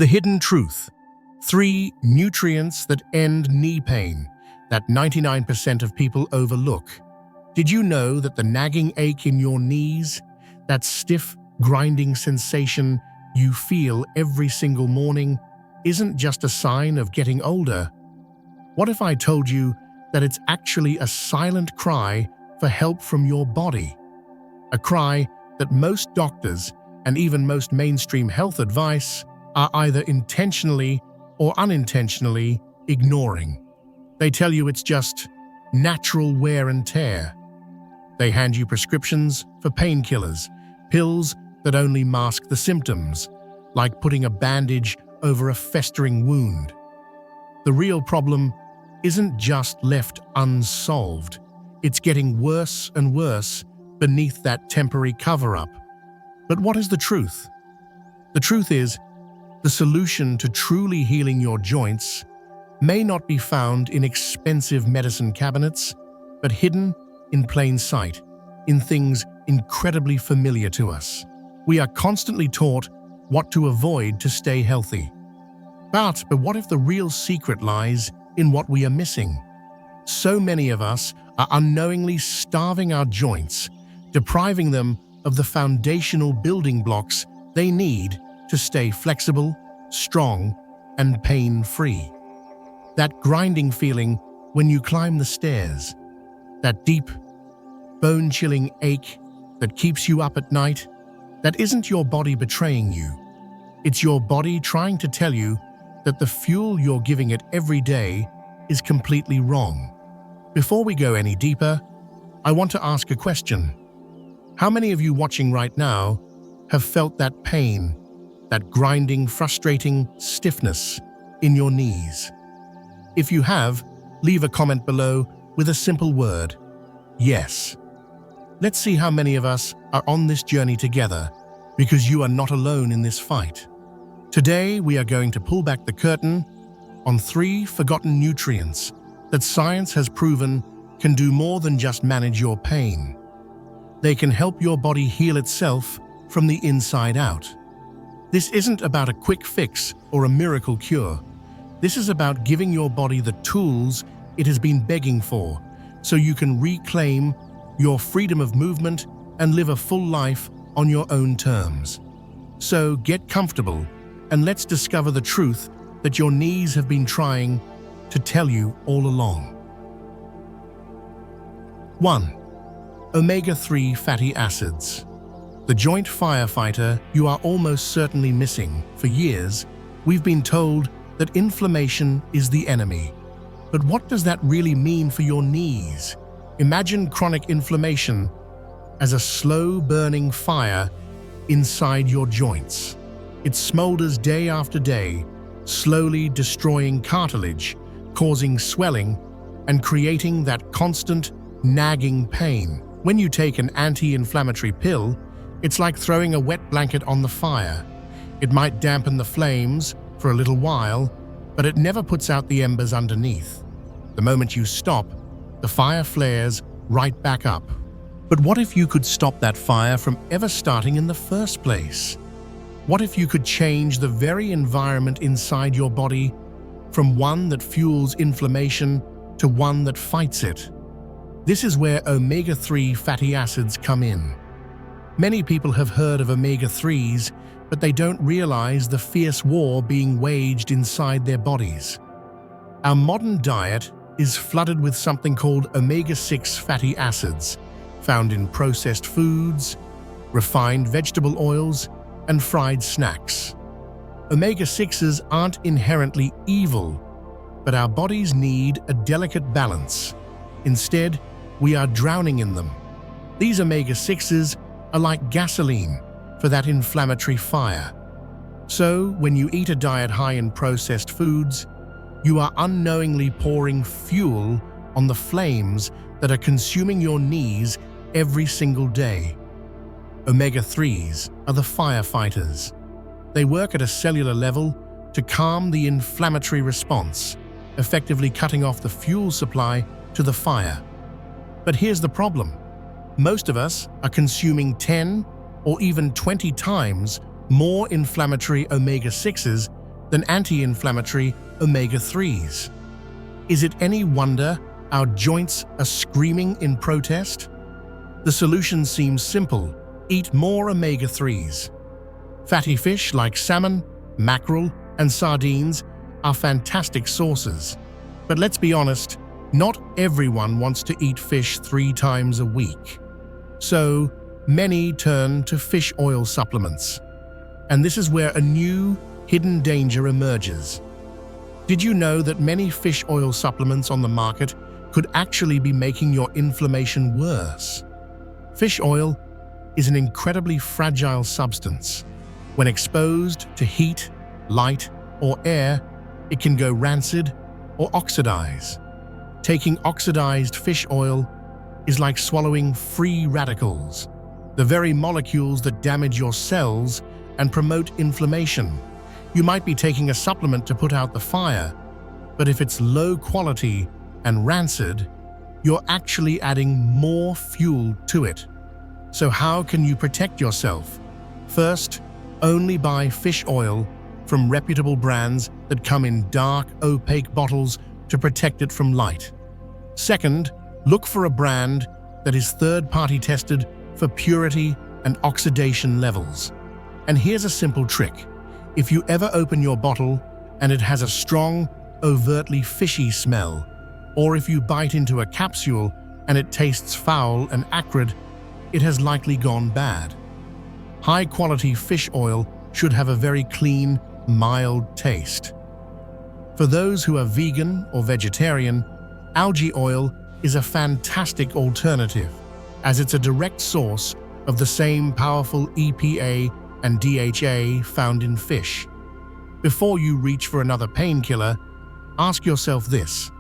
The hidden truth. 3 nutrients that end knee pain that 99% of people overlook. Did you know that the nagging ache in your knees, that stiff, grinding sensation you feel every single morning, isn't just a sign of getting older? What if I told you that it's actually a silent cry for help from your body? A cry that most doctors and even most mainstream health advice are either intentionally or unintentionally ignoring. They tell you it's just natural wear and tear. They hand you prescriptions for painkillers, pills that only mask the symptoms, like putting a bandage over a festering wound. The real problem isn't just left unsolved. It's getting worse and worse beneath that temporary cover-up. But what is the truth? The truth is, the solution to truly healing your joints may not be found in expensive medicine cabinets, but hidden in plain sight, in things incredibly familiar to us. We are constantly taught what to avoid to stay healthy. But what if the real secret lies in what we are missing? So many of us are unknowingly starving our joints, depriving them of the foundational building blocks they need to stay flexible, strong, and pain-free. That grinding feeling when you climb the stairs, that deep, bone-chilling ache that keeps you up at night, that isn't your body betraying you. It's your body trying to tell you that the fuel you're giving it every day is completely wrong. Before we go any deeper, I want to ask a question. How many of you watching right now have felt that pain, that grinding, frustrating stiffness in your knees? If you have, leave a comment below with a simple word: yes. Let's see how many of us are on this journey together, because you are not alone in this fight. Today, we are going to pull back the curtain on 3 forgotten nutrients that science has proven can do more than just manage your pain. They can help your body heal itself from the inside out. This isn't about a quick fix or a miracle cure. This is about giving your body the tools it has been begging for, so you can reclaim your freedom of movement and live a full life on your own terms. So get comfortable and let's discover the truth that your knees have been trying to tell you all along. 1. Omega-3 fatty acids. The joint firefighter you are almost certainly missing. For years, we've been told that inflammation is the enemy. But what does that really mean for your knees? Imagine chronic inflammation as a slow-burning fire inside your joints. It smolders day after day, slowly destroying cartilage, causing swelling, and creating that constant, nagging pain. When you take an anti-inflammatory pill, it's like throwing a wet blanket on the fire. It might dampen the flames for a little while, but it never puts out the embers underneath. The moment you stop, the fire flares right back up. But what if you could stop that fire from ever starting in the first place? What if you could change the very environment inside your body from one that fuels inflammation to one that fights it? This is where omega-3 fatty acids come in. Many people have heard of omega-3s, but they don't realize the fierce war being waged inside their bodies. Our modern diet is flooded with something called omega-6 fatty acids, found in processed foods, refined vegetable oils, and fried snacks. Omega-6s aren't inherently evil, but our bodies need a delicate balance. Instead, we are drowning in them. These omega-6s are like gasoline for that inflammatory fire. So, when you eat a diet high in processed foods, you are unknowingly pouring fuel on the flames that are consuming your knees every single day. Omega-3s are the firefighters. They work at a cellular level to calm the inflammatory response, effectively cutting off the fuel supply to the fire. But here's the problem. Most of us are consuming 10 or even 20 times more inflammatory omega-6s than anti-inflammatory omega-3s. Is it any wonder our joints are screaming in protest? The solution seems simple: eat more omega-3s. Fatty fish like salmon, mackerel, and sardines are fantastic sources. But let's be honest, not everyone wants to eat fish 3 times a week. So many turn to fish oil supplements. And this is where a new, hidden danger emerges. Did you know that many fish oil supplements on the market could actually be making your inflammation worse? Fish oil is an incredibly fragile substance. When exposed to heat, light, or air, it can go rancid or oxidize. Taking oxidized fish oil is like swallowing free radicals, the very molecules that damage your cells and promote inflammation. You might be taking a supplement to put out the fire, but if it's low quality and rancid, you're actually adding more fuel to it. So how can you protect yourself? First, only buy fish oil from reputable brands that come in dark, opaque bottles to protect it from light. Second, look for a brand that is third-party tested for purity and oxidation levels. And here's a simple trick. If you ever open your bottle and it has a strong, overtly fishy smell, or if you bite into a capsule and it tastes foul and acrid, it has likely gone bad. High-quality fish oil should have a very clean, mild taste. For those who are vegan or vegetarian, algae oil is a fantastic alternative, as it's a direct source of the same powerful EPA and DHA found in fish. Before you reach for another painkiller, ask yourself this: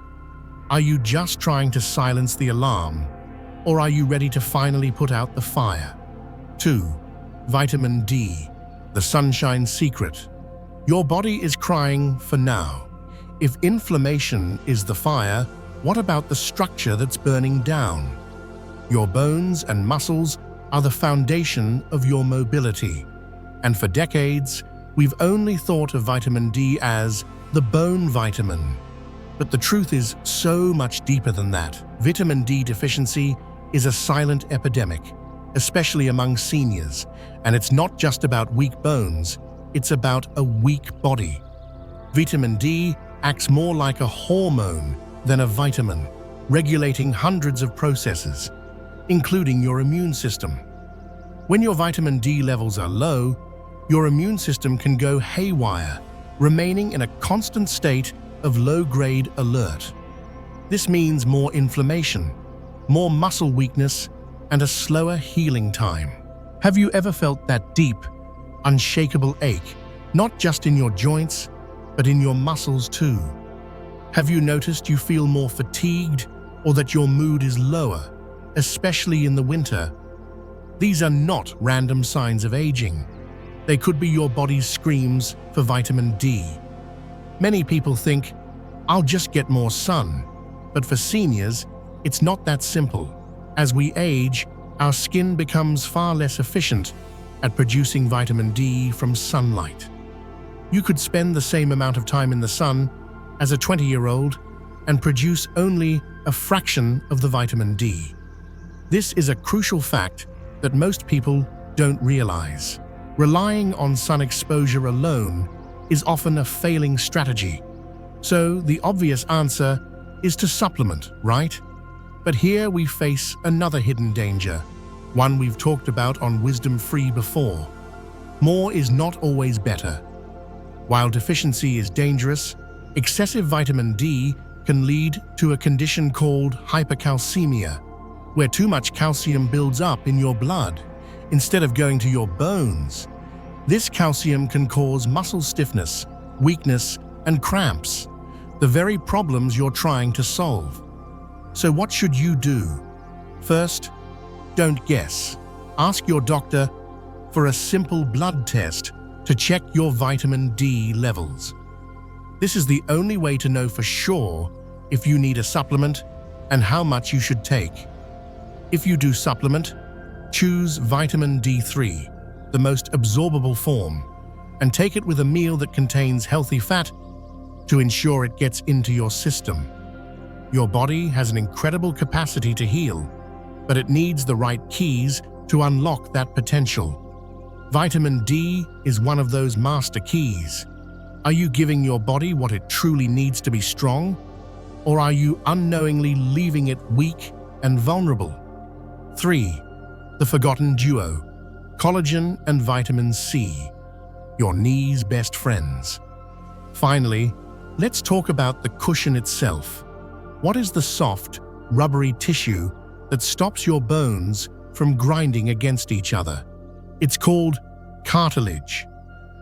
are you just trying to silence the alarm, or are you ready to finally put out the fire? 2. Vitamin D, the sunshine secret. Your body is crying for now. If inflammation is the fire, what about the structure that's burning down? Your bones and muscles are the foundation of your mobility. And for decades, we've only thought of vitamin D as the bone vitamin. But the truth is so much deeper than that. Vitamin D deficiency is a silent epidemic, especially among seniors. And it's not just about weak bones, it's about a weak body. Vitamin D acts more like a hormone than a vitamin, regulating hundreds of processes, including your immune system. When your vitamin D levels are low, your immune system can go haywire, remaining in a constant state of low-grade alert. This means more inflammation, more muscle weakness, and a slower healing time. Have you ever felt that deep, unshakable ache, not just in your joints, but in your muscles too? Have you noticed you feel more fatigued, or that your mood is lower, especially in the winter? These are not random signs of aging. They could be your body's screams for vitamin D. Many people think, I'll just get more sun. But for seniors, it's not that simple. As we age, our skin becomes far less efficient at producing vitamin D from sunlight. You could spend the same amount of time in the sun as a 20-year-old and produce only a fraction of the vitamin D. This is a crucial fact that most people don't realize. Relying on sun exposure alone is often a failing strategy. So the obvious answer is to supplement, right? But here we face another hidden danger, one we've talked about on Wisdom Free before. More is not always better. While deficiency is dangerous, excessive vitamin D can lead to a condition called hypercalcemia, where too much calcium builds up in your blood instead of going to your bones. This calcium can cause muscle stiffness, weakness, and cramps, the very problems you're trying to solve. So what should you do? First, don't guess. Ask your doctor for a simple blood test to check your vitamin D levels. This is the only way to know for sure if you need a supplement and how much you should take. If you do supplement, choose vitamin D3, the most absorbable form, and take it with a meal that contains healthy fat to ensure it gets into your system. Your body has an incredible capacity to heal, but it needs the right keys to unlock that potential. Vitamin D is one of those master keys. Are you giving your body what it truly needs to be strong? Or are you unknowingly leaving it weak and vulnerable? 3. The forgotten duo: collagen and vitamin C, your knee's best friends. Finally, let's talk about the cushion itself. What is the soft, rubbery tissue that stops your bones from grinding against each other? It's called cartilage.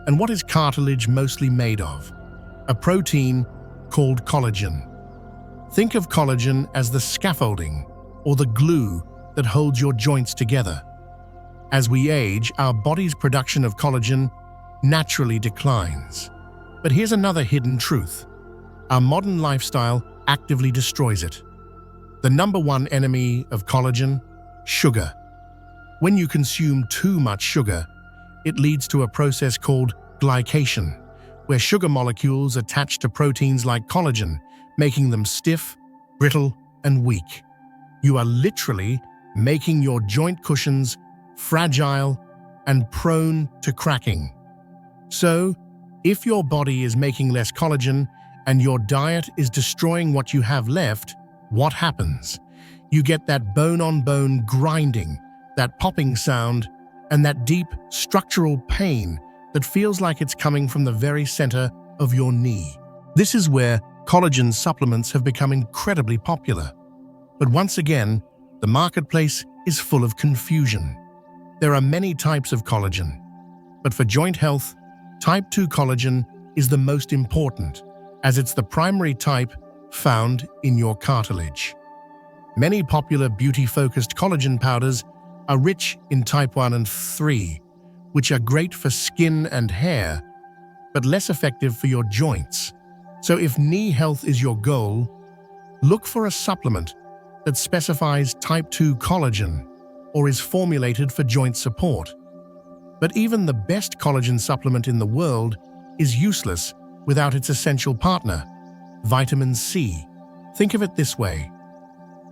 And what is cartilage mostly made of? A protein called collagen. Think of collagen as the scaffolding or the glue that holds your joints together. As we age, our body's production of collagen naturally declines. But here's another hidden truth. Our modern lifestyle actively destroys it. The number one enemy of collagen: sugar. When you consume too much sugar, it leads to a process called glycation, where sugar molecules attach to proteins like collagen, making them stiff, brittle, and weak. You are literally making your joint cushions fragile and prone to cracking. So, if your body is making less collagen and your diet is destroying what you have left, what happens? You get that bone-on-bone grinding, that popping sound, and that deep structural pain that feels like it's coming from the very center of your knee. This is where collagen supplements have become incredibly popular. But once again, the marketplace is full of confusion. There are many types of collagen, but for joint health, type 2 collagen is the most important, as it's the primary type found in your cartilage. Many popular beauty-focused collagen powders are rich in type 1 and 3, which are great for skin and hair, but less effective for your joints. So if knee health is your goal, look for a supplement that specifies type 2 collagen or is formulated for joint support. But even the best collagen supplement in the world is useless without its essential partner, vitamin C. Think of it this way.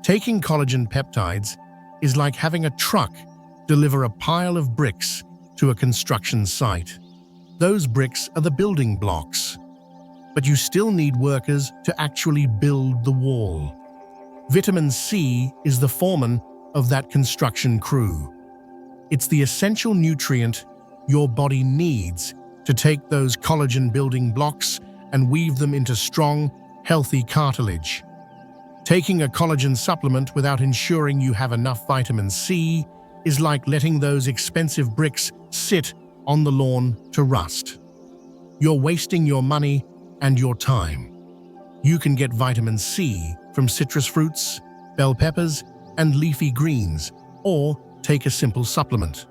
Taking collagen peptides is like having a truck deliver a pile of bricks to a construction site. Those bricks are the building blocks, but you still need workers to actually build the wall. Vitamin C is the foreman of that construction crew. It's the essential nutrient your body needs to take those collagen building blocks and weave them into strong, healthy cartilage. Taking a collagen supplement without ensuring you have enough vitamin C is like letting those expensive bricks sit on the lawn to rust. You're wasting your money and your time. You can get vitamin C from citrus fruits, bell peppers, and leafy greens, or take a simple supplement.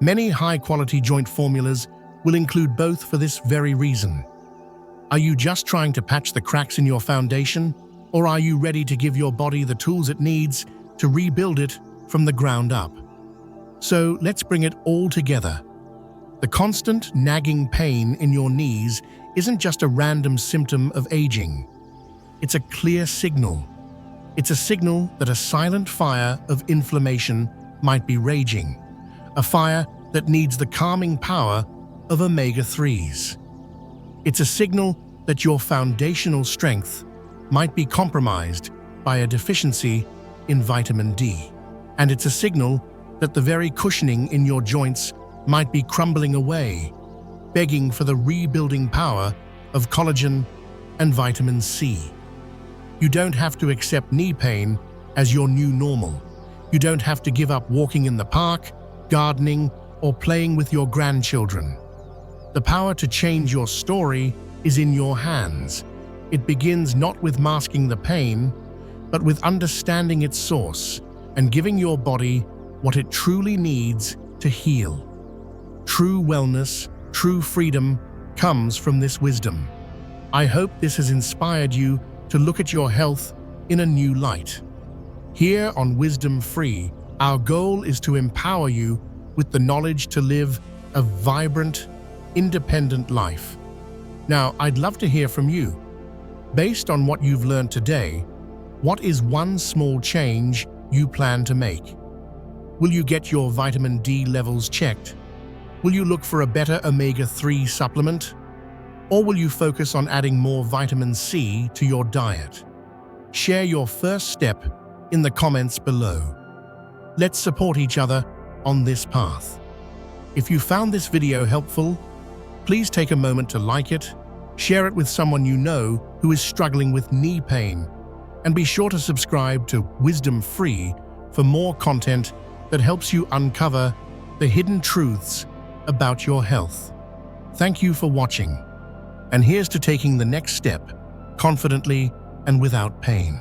Many high-quality joint formulas will include both for this very reason. Are you just trying to patch the cracks in your foundation, or are you ready to give your body the tools it needs to rebuild it from the ground up? So let's bring it all together. The constant nagging pain in your knees isn't just a random symptom of aging. It's a clear signal. It's a signal that a silent fire of inflammation might be raging, a fire that needs the calming power of omega-3s. It's a signal that your foundational strength might be compromised by a deficiency in vitamin D. And it's a signal that the very cushioning in your joints might be crumbling away, begging for the rebuilding power of collagen and vitamin C. You don't have to accept knee pain as your new normal. You don't have to give up walking in the park, gardening, or playing with your grandchildren. The power to change your story is in your hands. It begins not with masking the pain, but with understanding its source and giving your body what it truly needs to heal. True wellness, true freedom comes from this wisdom. I hope this has inspired you to look at your health in a new light. Here on Wisdom Free, our goal is to empower you with the knowledge to live a vibrant, independent life. Now, I'd love to hear from you. Based on what you've learned today, what is one small change you plan to make? Will you get your vitamin D levels checked? Will you look for a better omega-3 supplement? Or will you focus on adding more vitamin C to your diet? Share your first step in the comments below. Let's support each other on this path. If you found this video helpful, please take a moment to like it, share it with someone you know who is struggling with knee pain, and be sure to subscribe to Wisdom Free for more content that helps you uncover the hidden truths about your health. Thank you for watching, and here's to taking the next step confidently and without pain.